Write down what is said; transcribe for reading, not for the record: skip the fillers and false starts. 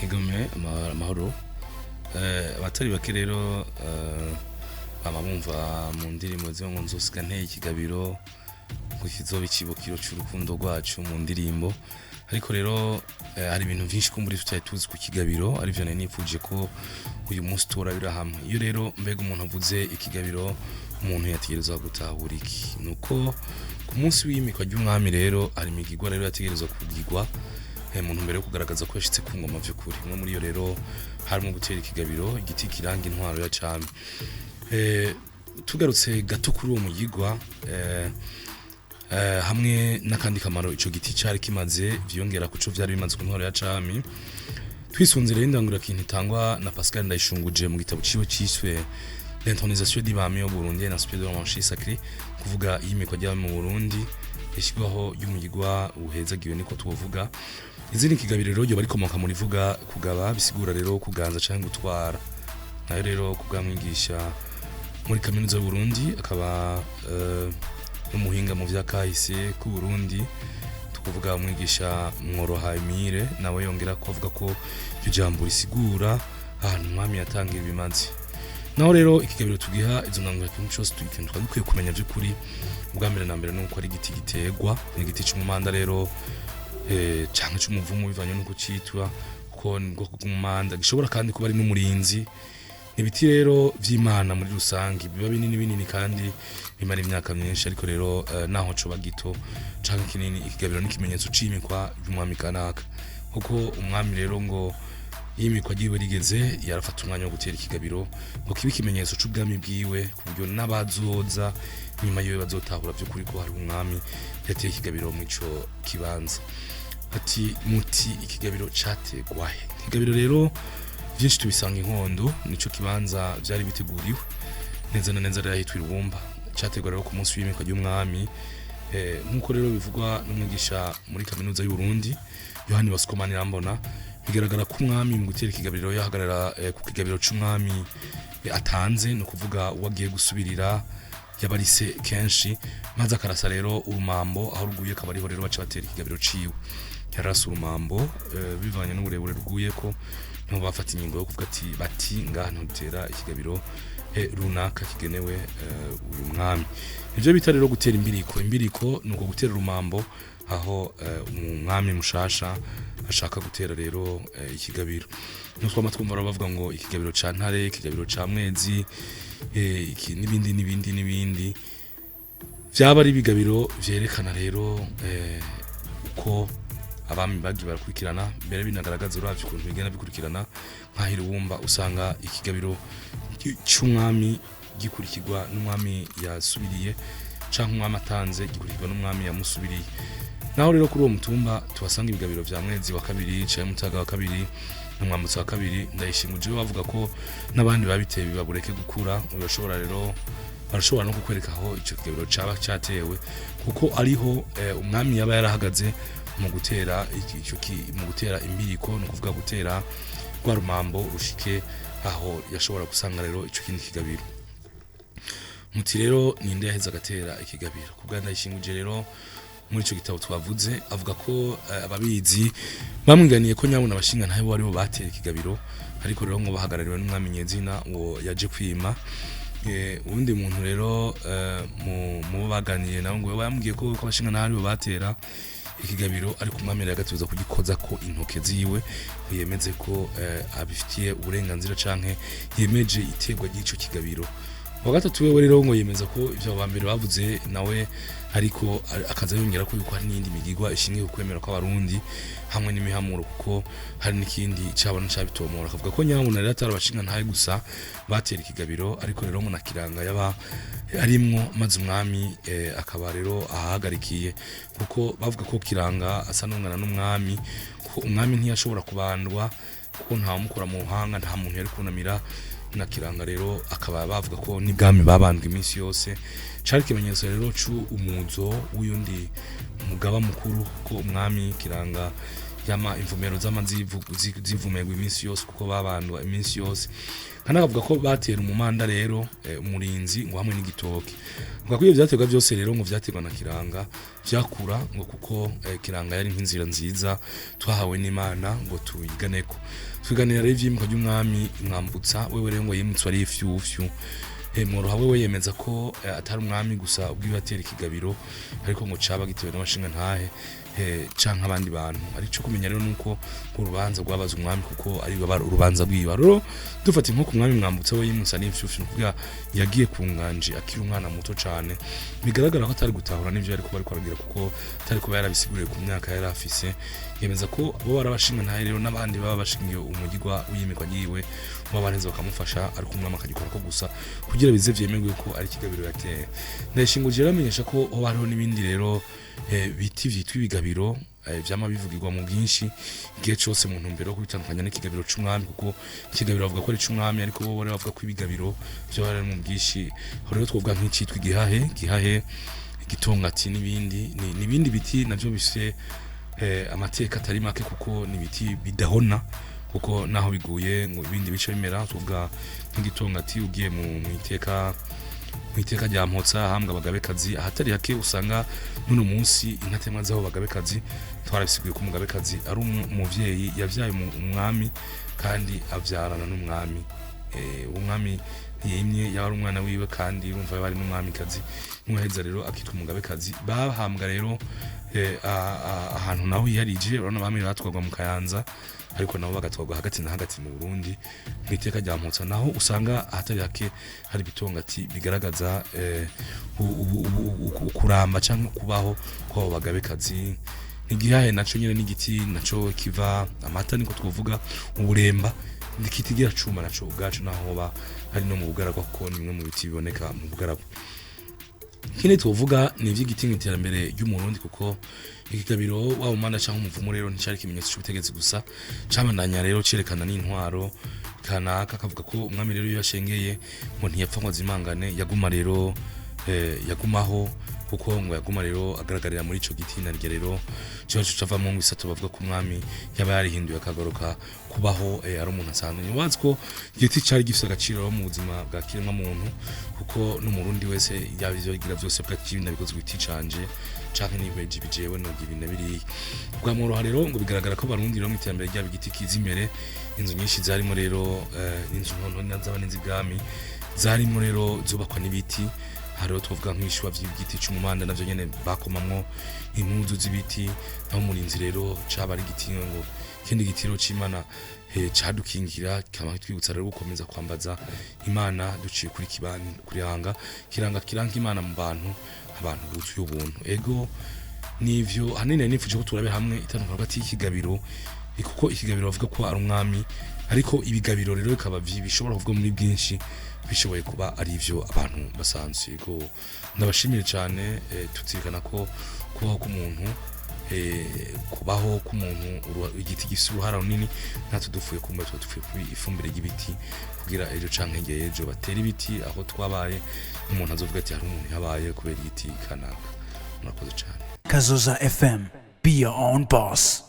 Igome amahoro abatari bake rero abamumva mu ndirimbo zo ngo nzosiga nteye ikigabiro ngo kizobe ikibukiro cy'urukundo rwacu mu ndirimbo ariko rero hari ibintu byinshi kumburi tutari tuzi ku kigabiro arivyo nari nifuje ko uyu munsi turabira hamwe iyo rero mbega umuntu avuze ikigabiro umuntu yategerezwa gutahura iki nuko ku munsi w'imikwa ry'umwami rero hari imigigwa rero yategerezwa kugirwa umuntu mbere yo kugaragaza ko yashitse ku ngoma vy'ukuri umwe muri yo rero harimo gutera ikigabiro igiti kiranga intwaro ya cami tugarutse gato kuri uwo mugigwa hamwe n'akandi kamaro ico giti cari kimaze vyongera kuco vyari bimaze ku ntwaro ya cami twisunze rero indangura kintu itangwa na Pascal Ndayishunguje mu gitabo ciwe ciswe l'intronisation d'Ibami au Burundi na Spirit de la Monarchie Sacrée kuvuga yimikwa rya mu Burundi ishigwaho y'umugigwa uhezagiwe niko tuvuga izindi kigabiriro ryo barikomoka muri vuga kugaba bisigura rero kuganza canke gutwara nayo rero kugamwigisha muri kaminuza y'u Burundi akaba n'umuhinga mu vyakahise ku Burundi tukuvuga umwigisha Mworoha Emile nawe yongera ko avuga ko iryo jambo risigura ahantu umwami yatangira ibimazi naho rero ikigabiro tugiha izo ngangura kintu cyose tugikeneye twabikwiye kumenya by'ukuri ubwa mbere na mbere nuko ari igiti gitegwa n'igiti cy'umumanda rero canke cy'umuvumu bivanye nuko citwa ko ngo kumanda gishobora kandi kuba ari n'umurinzi ibiti rero vy'Imana muri rusangi biba binini kandi bimara imyaka myinshi ariko rero naho coba gito canke kinini ikigabiro n'ikimenyetso c'imikwa y'umwami kanaka kuko umwami rero ngo yimikwa giwe rigeze yarafata umwanya wo gutera ikigabiro ngo kibe ikimenyetso c'ubwami bwiwe kuburyo n'abazoza nyuma yiwe bazotahura by'ukuri ko hari umwami yateye ikigabiro mu ico kibanza ati muti ikigabiro categwahe ikigabiro rero byinshi tubisanga inkondo nico kibanza byari biteguriwe neza na neza rero hitwa Irubumba categwa rero ku munsi w'imikwa ry'umwami nkuko rero bivugwa n'umwigisha muri kaminuza y'u Burundi Yohani Basukomani Rambona bigaragara ko umwami mu gutera ikigabiro yahagarara ku kigabiro c'umwami atanze no kuvuga uwagiye gusubirira yabarise kenshi maze akarasa rero urumambo aho ruguye kabariho rero baca batera ikigabiro ciwe yarasa urumambo bivanye n'uburebure ruguye ko no bafata ingingo yo kuvuga ati bati ngahano gutera ikigabiro runaka kigenewe uyu mwami ivyo bita rero gutera imbiriko nuko gutera urumambo aho umwami mushasha ashaka gutera rero ikigabiro nutwa matwumva bavuga ngo ikigabiro ca ntare ikigabiro ca mwezi iki nibindi vyaba ari bigabiro vyerekana rero uko abami bagi barakurikirana mbere binagaragaza uravye ukuntu bigenda bikurikirana nk'ahirubumba usanga ikigabiro c'umwami gikurikirwa n'umwami yasubiriye canke umwami atanze gikurikirwa n'umwami yamusubiriye naho rero kuri uwo mutumba tubasanga ibigabiro vya mwezi wa kabiri canke mutaga wa kabiri n'umwambutsi wa kabiri Ndayishinguje bavuga ko n'abandi babiteye bibabureke gukura urashobora rero barashobora no kukwereka aho ico kigabiro caba catewe kuko ariho umwami yaba yarahagaze mu gutera mu gutera imbiriko no kuvuga gutera rwa rumambo rushike aho yashobora gusanga rero ico kindi kigabiro muti rero ninde yaheza gatera ikigabiro kubwa Ndayishinguje rero muri ico gitabo twavuze avuga ko ababizi bamwiganiye ko nyabona abashinga ntayo bari bo batera ikigabiro ariko rero ngo bahagarariwe n'umwami Nyezina wo yaje kwima ubundi muntu rero mu baganiye nawe ngo bambwiye ko abashinga ntayo batera ikigabiro ariko umwami yagatuza kugikoza ko intoke ziwe yemeze ko abifitiye uburenganzira canke yemeje itegwa ry'ico kigabiro wa gatatu wewe rero ngo yemeza ko ivyo bambere bavuze nawe ariko akaza yongera ko yuko hari n'indi migigwa ishingiye kwemera ko abarundi hamwe n'imihamuro kuko hari n'ikindi cabona cabitomora akavuga ko nyabona rero atarabashinga ntaye gusa batera ikigabiro ariko rero ngo nakiranga yaba arimwo maze umwami akaba rero ahagarikiye kuko bavuga ko kiranga asa n'ungana n'umwami kuko umwami ntiyashobora kubandwa kuko nta mukora mu buhanga nta muntu yari kunamira nakiranga rero akaba bavuga ko n'ibwami babandwa iminsi yose cari kimenyetso rero umuzo w'uyundi umugaba mukuru ko umwami kiranga yama imvumero zivumerwa iminsi yose kuko babandwa iminsi yose kanavuga ko batera umumanda rero umurinzi ngo hamwe n'igitoki vuga ko iyo byaterwa byose rero ngo byaterwa na kiranga byakura ngo kuko kiranga yari nk'inzira nziza twahawe n'Imana ngo tuyiganeko twiganira rero ivyimiko by'umwami mwambutsa wewe rero ngo yimutswa ari ifyufyu mworoha wewe yemeza ko atari umwami gusa ubwibatera ikigabiro ariko ngo caba gitewe n'amashinga ntahe canka abandi bantu arico kumenya rero nuko urubanza rwabaza umwami kuko ari urubanza bwiba rero dufata inko ku mwami mwambutse we yimusa n'imfyufyu kugira yagiye ku nganje akiri umwana muto cane bigaragara ko atari gutahura n'ivyo ariko bari kwaragira kuko atari kuba yarabisiguriye ku myaka yari afise yemeza ko bo barabashinga ntahe rero n'abandi baba bashingiye umugirwa w'iyimikwa yiwe babaneze bakamufasha ariko umwami akagikora ko gusa kugira bize vyemerwe ko ari kigabiro yateye ndashinguje ramenyesha ko ho hariho n'ibindi rero biti vyitwa ibigabiro vyama bivugirwa mu bwinshi igihe cyose mu ntumbero yo kubitandukanya n'ikigabiro c'umwami kuko ikigabiro bavuga ko ari c'umwami ariko bo bari bavuga ko ibigabiro byo bari mu bwinshi rero twovuga nk'icitwa gihahe igitongati n'ibindi biti navyo bifise amateka atari make kuko ni biti bidahona kuko naho biguye ngo ibindi bice bimera tuvuga nk'igitongati ugiye mu iteka rya Mpotsa hambwa bagabekazi ahatari hake usanga nuno munsi inkatemwa zaho bagabekazi twarabisiguye ko umugabekazi ari umuvyeyi yavyaye umwami kandi avyarana n'umwami umwami yimye yari umwana wiwe kandi urumva bari n'umwami kazi muheza rero akitwa umugabekazi bahambwa rero ahantu naho yarije urabona bamwe batwagwa mu Kayanza ariko nabo bagatwagwa hagati na hagati mu Burundi mwiteka rya Mpotsa naho usanga ahatari hake hari bitongati bigaragaza kuramba canke kubaho ko bagabekazi igihahe naco nyene n'igiti naco kiva amata niko twovuga uburemba ndikitigira cuma naco ubwacu naho ba hari no mu bugaragwa kuko nimwe mu biti biboneka mu bugaragwa kine tuvuga ni ivy'igiti nk'iterambere ry'umurundi kuko ikigabiro wa umana cyangwa umuvumo rero nticari kimenyetso cy'ubutegetsi gusa camandanya rero cerekana n'intwaro kanaka kavuga ko umwami rero yashengeye ngo ntiyapfa ngo azimangane yaguma rero yagumaho kuko ngo yaguma rero agaragarira muri ico giti naryo rero cyo cavamo ngo isato bavuga ko umwami yaba yarihinduye akagaruka kubaho ari umuntu asanzwe wazi ko igiti cari gifite agaciro mu buzima bwa kiremwa muntu kuko n'umurundi wese yabizogira byose bwakibinda bikozwe biti canje canke nibweje bijewe no gibinda biri bwamoroha rero ngo bigaragara ko barundi rero mu iterambere rya bigiti kiza imbere inzu nyinshi zarimo rero inzu ntonto n'azabanenzi bwami zarimo rero zubakwa n'ibiti hariho tuvuga nk'ishwa vy'igiti c'umumanda navyo nyene bakomamwo impuzu z'ibiti naho murinzi rero caba ari igiti ngo kindi gitiro c'Imana cadukingira kama twibutsa rero gukomeza kwambaza Imana duciye kuri kiranga Imana mu bantu abantu buzuye ubuntu ego nivyo hanene nifuje ko turabe hamwe itandukaniro hagati y'ikigabiro kuko ikigabiro bavuga ko ari umwami ariko ibigabiro rero bikaba bishobora kuvuga muri bwinshi bishoboye kuba ari ivyo abantu basanzwe ko ndabashimire cyane tutirikana ko kubaho k'umuntu kubaho k'umuntu igiti gifite uruhara runini natwe dufuye kumba tufuye kuri ifumbire y'ibiti kugira ejo canke ejo batera ibiti aho twabaye umuntu azovuga ati hari umuntu yabaye kubera igiti kanaka murakoze cyane Kazoza FM, be your own boss.